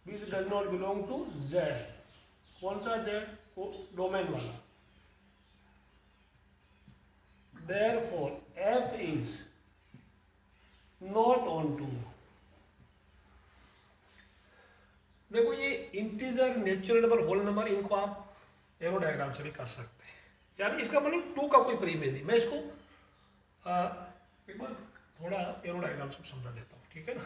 which does not belong to z। कौन सा z? डोमेन वाला। Therefore f is not onto, integer, natural number, whole number, इनको आप एरो डायग्राम से भी कर सकते हैं। यानी इसका मतलब 2 का कोई प्रीमेज नहीं। मैं इसको एक बार थोड़ा एरो डायग्राम से समझा देता हूँ, ठीक है ना।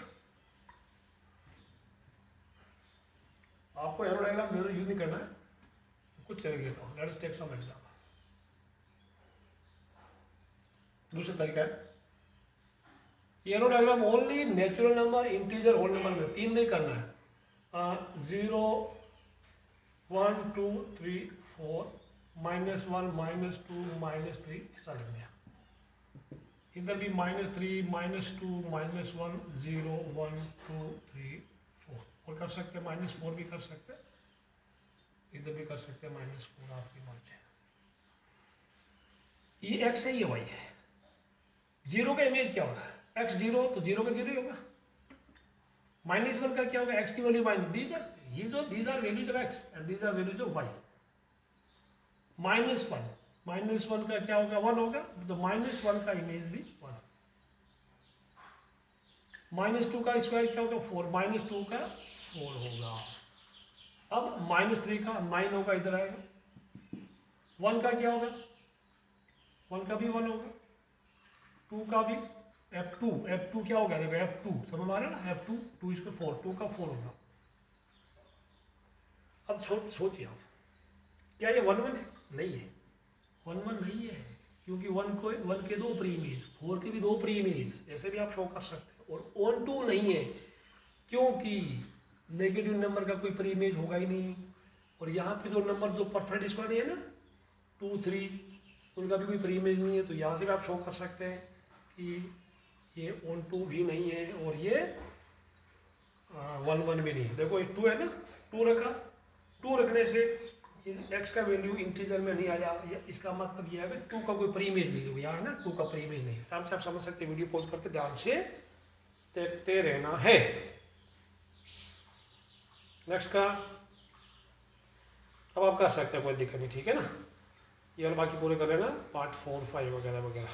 आपको एरो डायग्राम यूज नहीं करना है, कुछ चल लेता हूँ। Let's take some example. दूसरा तरीका है, arrow diagram only natural number, integer, whole number में 3 नहीं करना है। 0 1 2 3 4 -1 -2 -3 ऐसा लग गया। इधर भी -3 -2 -1 0 1 2 3 4 और कर सकते हैं, -4 भी कर सकते हैं, इधर भी कर सकते हैं -4, आपकी मर्जी। ये x है, ये y है। जीरो का इमेज क्या होगा? x 0 तो 0 का 0 ही होगा। -1 का क्या होगा? x की value minus, these are values of x and these are values of y। -1 का क्या होगा? 1 होगा, तो -1 का इमेज भी 1। -2 का स्क्वायर क्या होगा? 4, -2 का 4 होगा। अब -3 का 9 होगा, इधर आएगा। 1 का क्या होगा? 1 का भी 1 होगा। 2 का भी, F2 क्या होगा? देखो F2 समझ आ रहा है ना, F2 2 इसको 4, 2 का 4 होगा। अब सोचिए आप, क्या ये 1 1 है? नहीं है, 1 1 नहीं है, क्योंकि 1 के 2 प्री इमेज, 4 के भी 2 प्री इमेज, ऐसे भी आप शो कर सकते हैं। और ऑन 2 नहीं है, क्योंकि नेगेटिव नंबर का कोई प्री इमेज होगा ही नहीं। और यहाँ पे जो नंबर जो परफेक्ट स्क्वायर है ना 2 3, उनका भी कोई प्री इमेज नहीं है। तो यहाँ से भी आप शो कर सकते हैं कि ये ऑन 2 भी नहीं है और ये 1 1 भी नहीं। देखो ये 2 है ना, 2 रखा, 2 रखने से x का वैल्यू इंटीजर में नहीं आया, इसका मतलब ये है कि 2 का कोई प्री इमेज नहीं है। यहाँ है ना 2 का प्री इमेज नहीं है। आराम से आप समझ सकते हैं, वीडियो पॉज करके ध्यान से देखते रहना है। नेक्स्ट का अब आप कर सकते हैं, कोई दिक्कत नहीं, ठीक है ना। ये वाला बाकी पूरे कर लेना, पार्ट 4 5 वगैरह वगैरह।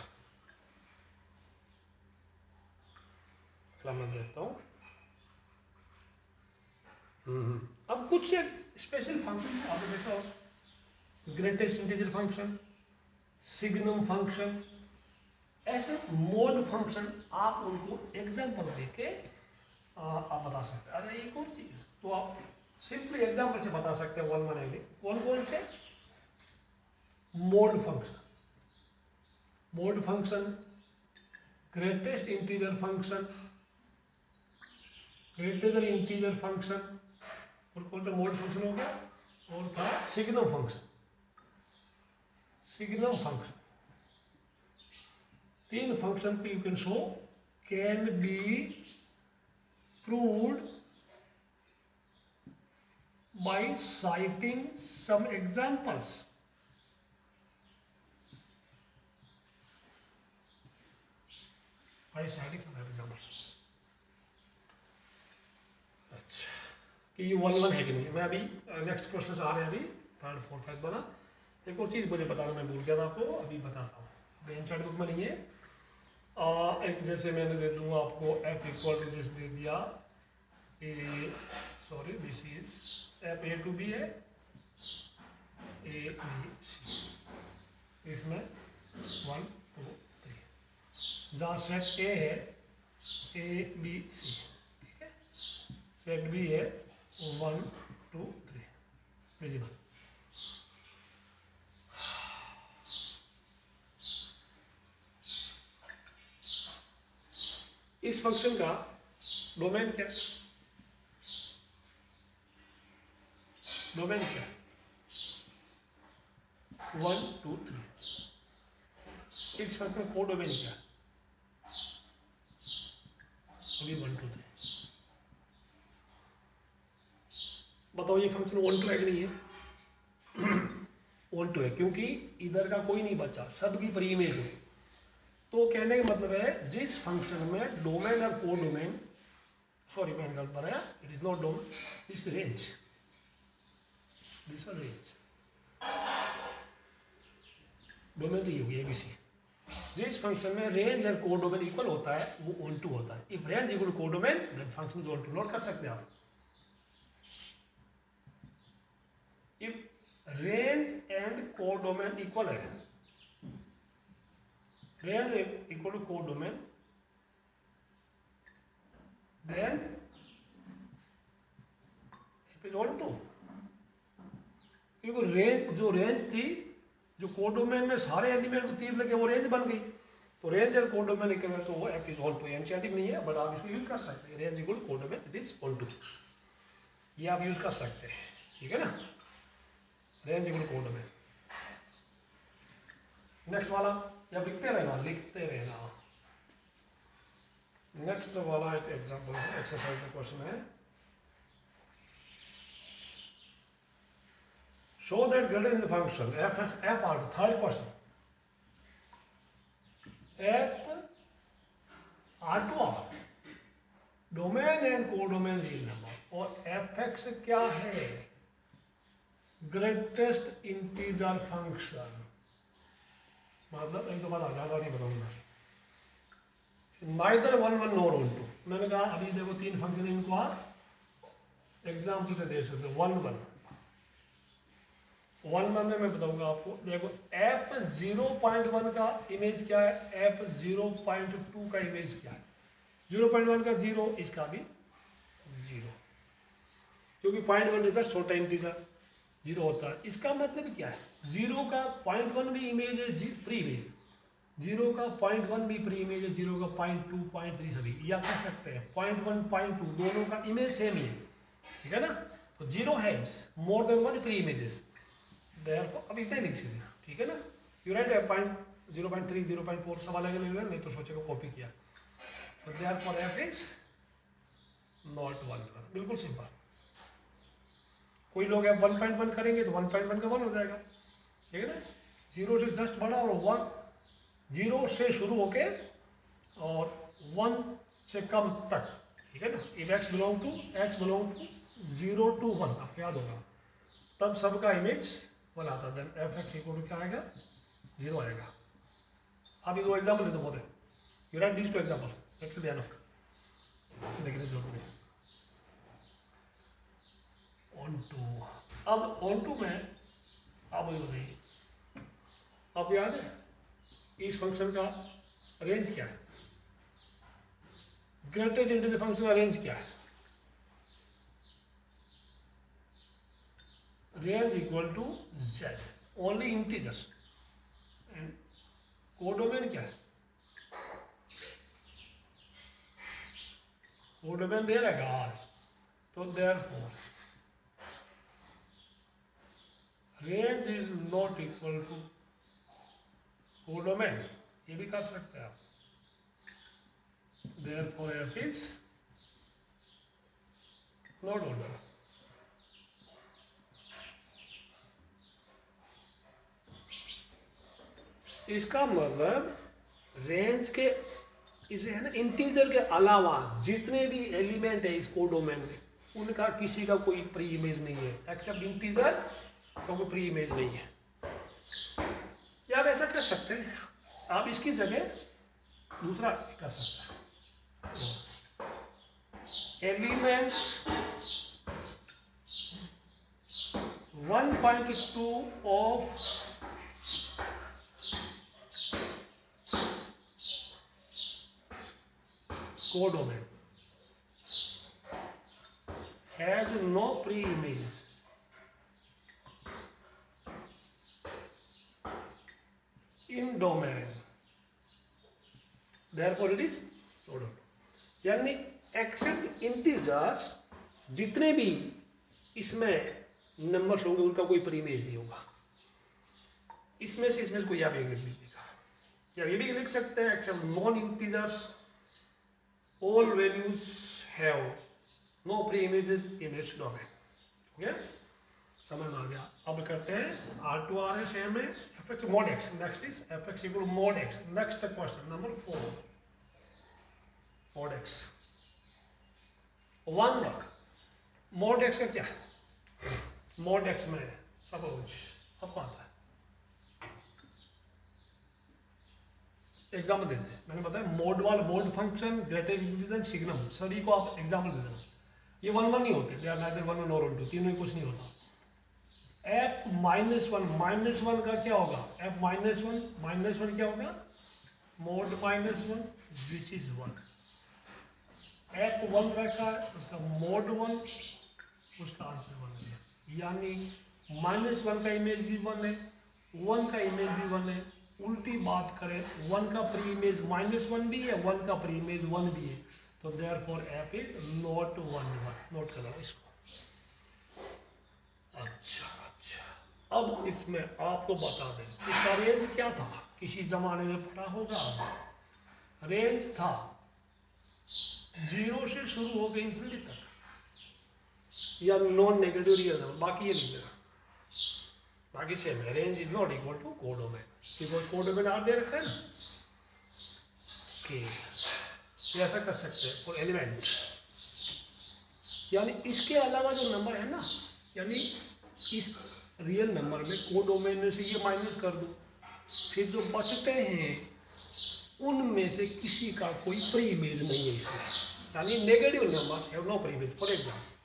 अगला मैं देखता हूँ। अब कुछ स्पेशल फंक्शन आप देखो, greatest integer function, signum function, ऐसे मोड फंक्शन आप उनको एग्जाम्पल देके आप बता सकते हैं। अरे एक और चीज तो आप सिंपली एग्जाम्पल से बता सकते हैं 1 1 एली। कौन कौन से? Mode function, greatest integer function, greater integer function, और कौन सा मोड फंक्शन हो गया? और था सिग्नम फंक्शन। 3 फंक्शन पे you can show can be proved by citing some examples। by citing some examples। अच्छा, कि ये 1 1 है कि नहीं। मैं अभी नेक्स्ट क्वेश्चन आ रहे हैं, अभी 3rd 4 5 बना। एक और चीज मुझे बताना, मैं भूल गया था आपको, अभी बताता हूँ। एंसाइड बुक में नहीं है। एक जैसे मैंने दे दूंगा आपको f इक्वल टू जैसे दे दिया this is f a to b है, a b c, इसमें 1 2 3, जहाँ सेट a है a b c, ठीक है। सेट b है 1 2 3, विजिबल। इस फंक्शन का डोमेन क्या? डोमेन क्या? 1 2 3। इस फंक्शन को डोमेन क्या? अभी 1 2 3। बताओ ये फंक्शन 1 2 है कि नहीं है? 1 2 है, क्योंकि इधर का कोई नहीं बचा, सबकी प्री इमेज है। तो कहने का मतलब है जिस फंक्शन में डोमेन और को डोमेन, सॉरी मैंने गलत बनाया, it is not domain, it's range, this is range. Domain तो ये हो गया एबीसी। जिस फंक्शन में रेंज और को डोमेन इक्वल होता है वो ऑन टू होता है। इफ रेंज इक्वल को domain then function onto. Note कर सकते हैं आप। रेंज एंड कोडोमेन इक्वल है, range equal to codomain, then equal to, क्योंकि रेंज जो रेंज थी, जो कोडोमेन में सारे एलिमेंट को तीर लगे वो रेंज बन गई, तो रेंज और कोडोमेन इक्वल तो वो f is onto, NCERT नहीं है बट आप इसको यूज कर सकते हैं, range equal codomain it is onto, ये आप यूज कर सकते हैं, ठीक है ना, रेंज इक्वल कोडोमेन। नेक्स्ट वाला या लिखते रहना, लिखते रहना। नेक्स्ट वाला एक एग्जांपल है, एक्सरसाइज का क्वेश्चन है, show that greater than the function f r, third question, f r to r domain and codomain real number, और एफ एक्स क्या है, ग्रेटेस्ट इंटीजर फंक्शन, मतलब एक तो बात ज़्यादा नहीं बताऊंगा, नाइदर 1 1 नॉर 1 2, मैंने कहा अभी देखो तीन फंक्शन, इनको आप एग्जाम्पल से दे सकते हो, 1 1 में मैं बताऊंगा आपको, देखो f 0.1 का इमेज क्या है, f 0.2 का इमेज क्या है, 0.1 का 0, इसका भी 0, क्योंकि 0.1 रिजल्ट छोटा इंटीजर 0 होता है, इसका मतलब क्या है, 0 का 0.1 भी इमेज है प्री इमेज, 0 का 0.1 भी प्री इमेज है, 0 का 0.2 0.3 सभी, या कह सकते हैं 0.1 0.2 दोनों का इमेज सेम ही है, ठीक है ना, तो 0 has more than 1 pre images, अब इतना ही लिख सकते, ठीक है ना, यू राइट 0.3 0.4 सब अलग अलग, नहीं तो सोचे को कॉपी किया, तो देयरफॉर एफ इज नॉट 1 बिल्कुल सिंपल। कोई लोग है 1.1 करेंगे तो 1.1 का 1 हो जाएगा, ठीक है ना, 0 से जस्ट बड़ा और 1, 0 से शुरू होके और 1 से कम तक, ठीक है ना, if x belong to 0 to 1, आपको याद होगा, तब सबका इमेज 1 आता, then f x equal to क्या आएगा, 0 आएगा। आप ये दो एग्जाम्पल ले तो बहुत है, you right these two example, actually enough, देखने जरूर है। ऑन टू, अब ऑन टू में आप ये बताइए, आप याद है इस फंक्शन का रेंज क्या है, ग्रेटेस्ट इंटीजर फंक्शन का रेंज क्या है, range equal to z, only integers, and codomain क्या है, कोडोमेन दे रहेगा r, तो therefore range is not equal to codomain, ये भी कर सकते हैं आप, therefore f is not order. इसका मतलब रेंज के, इसे है ना, इंटीजर के अलावा जितने भी एलिमेंट है इस कोडोमेन में, उनका किसी का कोई प्री इमेज नहीं है, एक्सेप्ट इंटीजर का कोई प्री इमेज नहीं है। या आप ऐसा कर सकते हैं, आप इसकी जगह दूसरा कर सकते हैं, element 1.2 of codomain has no pre-image in domain, therefore it is codomain, यानी एक्सेप्ट इंटीजर्स, जितने भी इसमें नंबर्स होंगे उनका कोई प्री इमेज नहीं होगा, इसमें से कोई आप एक लिख लीजिएगा, या ये भी लिख सकते हैं except non integers all values have no pre-images in its domain, okay, समझ में आ गया। अब करते हैं R to R है सेम है, F x mod x, next is F x equal mod x, next question number 4, mod x 1 work, mod x का क्या है, mod x में सपोज आपको आता है, एग्जाम्पल देते हैं, मैंने बताया मोड वाल, mode function, greatest integer, signum, सभी को आप एग्जाम्पल दे देना, ये 1 1 नहीं होते, दे आर नाइदर 1 1 और 2, तीनों ही कुछ नहीं होता। एफ माइनस वन का क्या होगा, एफ माइनस वन क्या होगा, mode minus one which is one. F one रखा है उसका मोड वन, उसका आंसर वन है। यानी माइनस वन का इमेज भी वन है, वन का इमेज भी वन है। उल्टी बात करें, वन का प्री इमेज माइनस वन भी है, वन का प्री इमेज वन भी है, तो therefore F is not one. Note करना इसको। अच्छा, अब इसमें आपको बता दें इसका रेंज क्या था, किसी जमाने में पढ़ा होगा। रेंज था 0 से शुरू हो गई इंफिनिटी तक, या नॉन नेगेटिव रियल नंबर, बाकी ये लिख देना, बाकी सेम है। Range is not equal to codomain, because codomain आप दे रखा है ना कि ये ऐसा कर सकते हैं फॉर एलिमेंट। यानी इसके अलावा जो नंबर है ना, यानी इस रियल नंबर में कोडोमेन में से ये माइनस कर दो, फिर जो बचते हैं उनमें से किसी का कोई प्री इमेज नहीं है इसमें, यानी negative number have no pre image. For example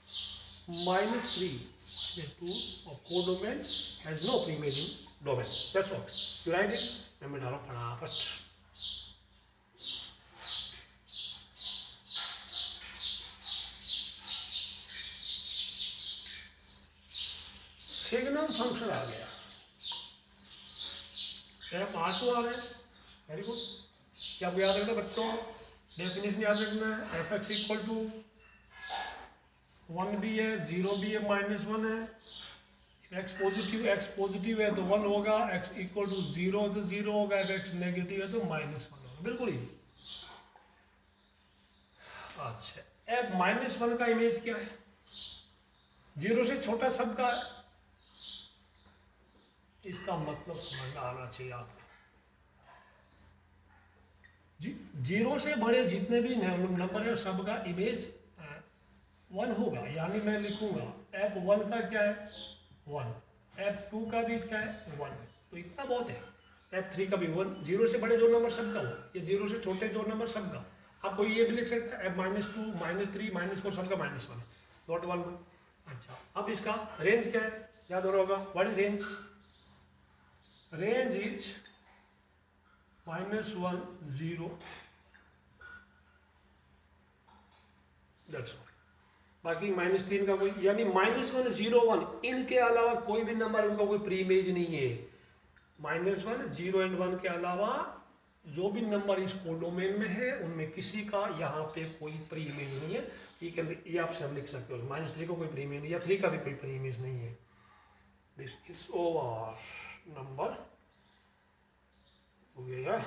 -3/2 of codomain has no pre image in domain. That's all, you write it. मैं डालो फटाफट। सिग्नम फंक्शन आ गया, एफ आ तो आ गया, वेरी गुड। क्या आपको याद रखना बच्चों, डेफिनेशन याद रखना है। एफ एक्स इक्वल टू 1 भी है, 0 भी है, -1 है। एक्स पॉजिटिव है तो 1 होगा, एक्स इक्वल टू 0 तो 0 होगा, एक्स नेगेटिव है तो -1 होगा। बिल्कुल ही। अच्छा, एफ -1 का इमेज क्या है, 0 से छोटा सबका है। इसका मतलब समझ आना चाहिए आपको। 0 से बड़े जितने भी नंबर है सबका इमेज 1 होगा। यानी मैं लिखूंगा f1 का क्या है 1, f2 का भी क्या है 1, तो इतना बहुत है। f3 का भी 1, 0 से बड़े जो नंबर सबका हो, या 0 से छोटे जो नंबर सबका। आप कोई ये भी लिख सकते हैं f -2 -3 -4 सबका -1, नॉट 1। अच्छा, अब इसका रेंज क्या है, याद हो रहा होगा। What is range? Range is -1 0, that's all. बाकी -3 का कोई, यानी -1 0 1 इनके अलावा कोई भी नंबर उनका कोई प्री इमेज नहीं है। -1 0 एंड 1 के अलावा जो भी नंबर इस कोडोमेन में है उनमें किसी का यहाँ पे कोई प्री इमेज नहीं है। ये आप सब लिख सकते हो। -3 का कोई प्री इमेज नहीं, या 3 का भी कोई प्री इमेज नहीं है। दिस इज ओवर नंबर हो गया।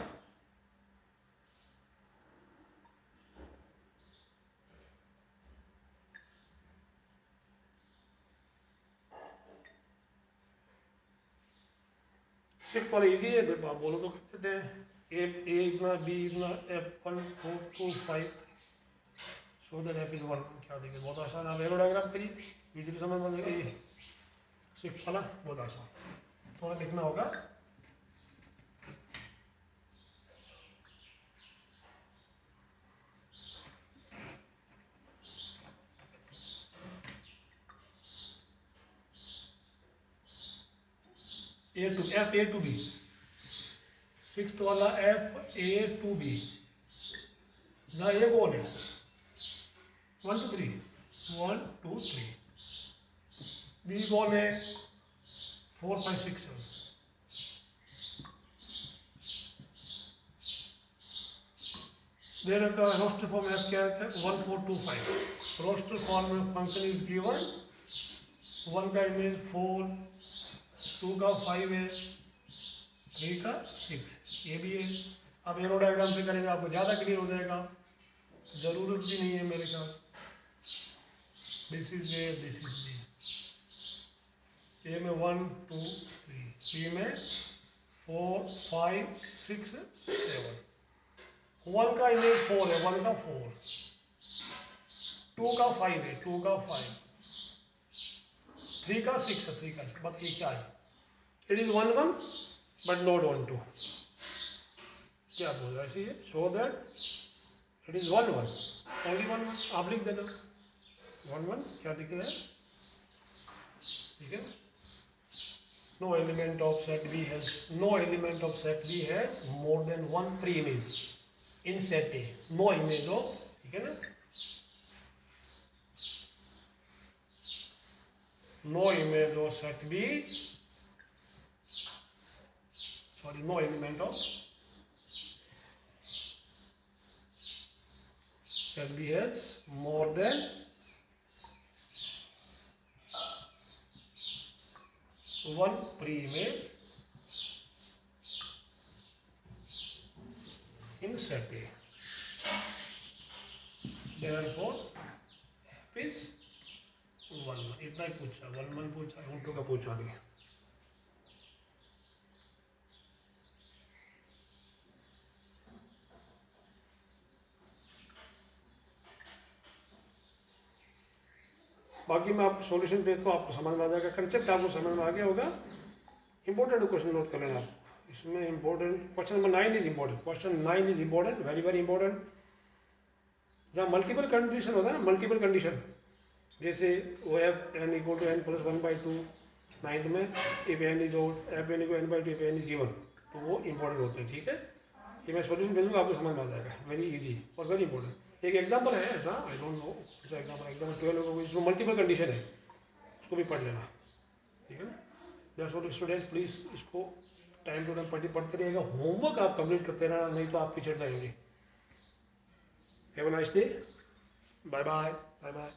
सिक्स वाले इजी है, आप बोलो तो कहते थे ए इतना, बी इतना, f1 4 2 5, so that f is 1। क्या देखिए बहुत आसान। आप एरो डायग्राम करिए, इजीली समझ में आएगा। सिक्स वाला बहुत आसान, थोड़ा लिखना होगा। f a to b, six वाला f a to b ना, ये कौन है 1 2 3 1 2 3, बी कौन है 4 5 6 7। देर का रोस्टर फॉर्म है क्या है 1 4 2 5। रोस्टर फॉर्म में फंक्शन इज गिवन, 1 का इमेज 4, 2 का 5 है, 3 का 6, ये भी है। अब एरो डायग्राम से करेंगे आपको ज़्यादा क्लियर हो जाएगा, जरूरत भी नहीं है मेरे ख्याल। This is A, this is B. A में 1 2 3, बी में 4 5 6 7। 1 का इमेज 4 है, 1 का 4, 2 का 5 है, 2 का 5, 3 का 6 है, 3 का 6। बट ये क्या है, इट इज 1 1 बट नॉट 1 2। क्या बोल रहा है ऐसे, so that it is 1 1, only 1 1। आप लिख देना 1 1, क्या दिख रहा है, ठीक है। no element of set B has more than one pre-image in set A. No image of, ठीक है ना, no image of set B, sorry, no element of set B has more than one pre-image in set A. Therefore, F is 1 1. इतना ही पूछा, 1 1 पूछा, उल्टो का पूछा नहीं. बाकी मैं आपको सॉल्यूशन भेजता हूँ, आपको समझ में आ जाएगा, कंसेप्ट आपको समझ में आ गया होगा. इंपॉर्टेंट क्वेश्चन नोट कर लेना आप. इसमें important question number 9 is important. Question 9 is important, very very important. जहाँ मल्टीपल कंडीशन होता है ना, मल्टीपल कंडीशन, जैसे o f n equal to n plus 1/2 ninth में, if n is odd f n equal n/2 if n is even, तो वो इंपॉर्टेंट होते हैं. ठीक है, ये मैं सॉल्यूशन भेजूंगा, आपको समझ में आ जाएगा. वेरी इजी और वेरी इंपॉर्टेंट. एक एग्जाम्पल है ऐसा, आई डोंट नो अच्छा एग्जाम्पल 12 इसमें मल्टीपल कंडीशन है, उसको भी पढ़ लेना. ठीक है ना. दैट्स व्हाट स्टूडेंट, प्लीज़ इसको टाइम टू टाइम पढ़ते रहिएगा. होमवर्क आप कंप्लीट करते रहना, नहीं तो आप पीछे जाएंगे. Have a nice day. Bye bye. Bye bye.